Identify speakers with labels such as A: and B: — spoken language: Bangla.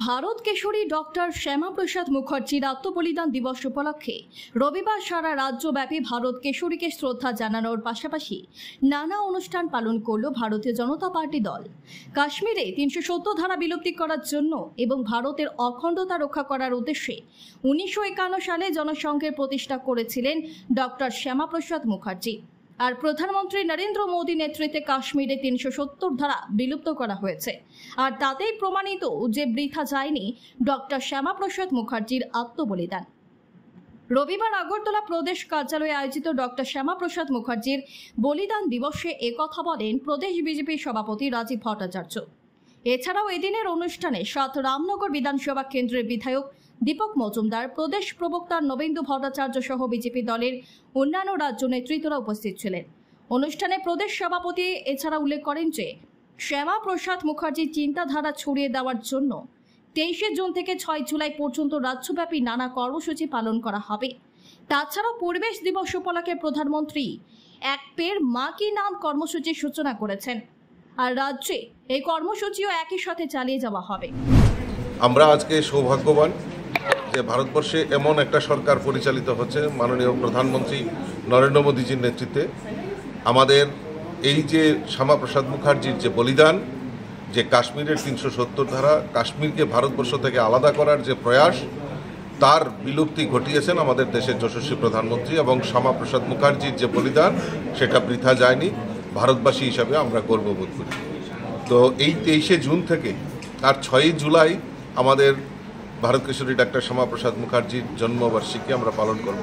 A: ভারত কেশরী ডক্টর শ্যামাপ্রসাদ মুখার্জির আত্মবলিদান দিবস উপলক্ষে রবিবার সারা রাজ্যব্যাপী ভারত কেশরীকে শ্রদ্ধা জানানোর পাশাপাশি নানা অনুষ্ঠান পালন করল ভারতীয় জনতা পার্টি দল। কাশ্মীরে ৩৭০ ধারা বিলুপ্তি করার জন্য এবং ভারতের অখণ্ডতা রক্ষা করার উদ্দেশ্যে ১৯৫১ সালে জনসংঘের প্রতিষ্ঠা করেছিলেন ডক্টর শ্যামাপ্রসাদ মুখার্জি। আর প্রধানমন্ত্রী নরেন্দ্র মোদী নেতৃত্বে কাশ্মীরে ৩৭০ ধারা বিলুপ্ত করা হয়েছে। আর তাতেই প্রমাণিত যে বৃথা যায়নি ডক্টর শ্যামাপ্রসাদ মুখার্জির আত্মবলিদান। রবিবার আগরতলা প্রদেশ কার্যালয়ে আয়োজিত ডক্টর শ্যামাপ্রসাদ মুখার্জির বলিদান দিবসে একথা বলেন প্রদেশ বিজেপির সভাপতি রাজীব ভট্টাচার্য। এছাড়াও এদিনের অনুষ্ঠানে সাত রামনগর বিধানসভা কেন্দ্রের বিধায়ক দীপক মজুমদার, প্রদেশ প্রবক্তা নবেন্দু ভট্টাচার্য সহ বিজেপি দলের অন্যান্য রাজ্য নেতৃত্বরা উপস্থিত ছিলেন। অনুষ্ঠানে প্রদেশ সভাপতি এছাড়া উল্লেখ করেন যে শ্যামাপ্রসাদ মুখার্জির চিন্তাধারা ছড়িয়ে দেওয়ার জন্য ২৩ জুন থেকে ৬ জুলাই পর্যন্ত রাজ্যব্যাপী নানা কর্মসূচি পালন করা হবে। তাছাড়াও পরিবেশ দিবস উপলক্ষে প্রধানমন্ত্রী এক পেড় মা কি নাম কর্মসূচির সূচনা করেছেন। আর রাজ্যে এই কর্মসূচিও একই সাথে চালিয়ে যাওয়া হবে।
B: আমরা আজকে সৌভাগ্যবান যে ভারতবর্ষে এমন একটা সরকার পরিচালিত হচ্ছে মাননীয় প্রধানমন্ত্রী নরেন্দ্র মোদীজির নেতৃত্বে। আমাদের এই যে শ্যামাপ্রসাদ মুখার্জির যে বলিদান, যে কাশ্মীরের ৩৭০ ধারা, কাশ্মীরকে ভারতবর্ষ থেকে আলাদা করার যে প্রয়াস, তার বিলুপ্তি ঘটিয়েছেন আমাদের দেশের যশস্বী প্রধানমন্ত্রী। এবং শ্যামাপ্রসাদ মুখার্জির যে বলিদান সেটা বৃথা যায়নি, ভারতবাসী হিসাবে আমরা গর্ববোধ করি। তো এই ২৩ জুন থেকে আর ৬ জুলাই আমাদের ভারত কেশরী ডাক্তার শ্যামাপ্রসাদ মুখার্জির জন্মবার্ষিকী আমরা পালন করব।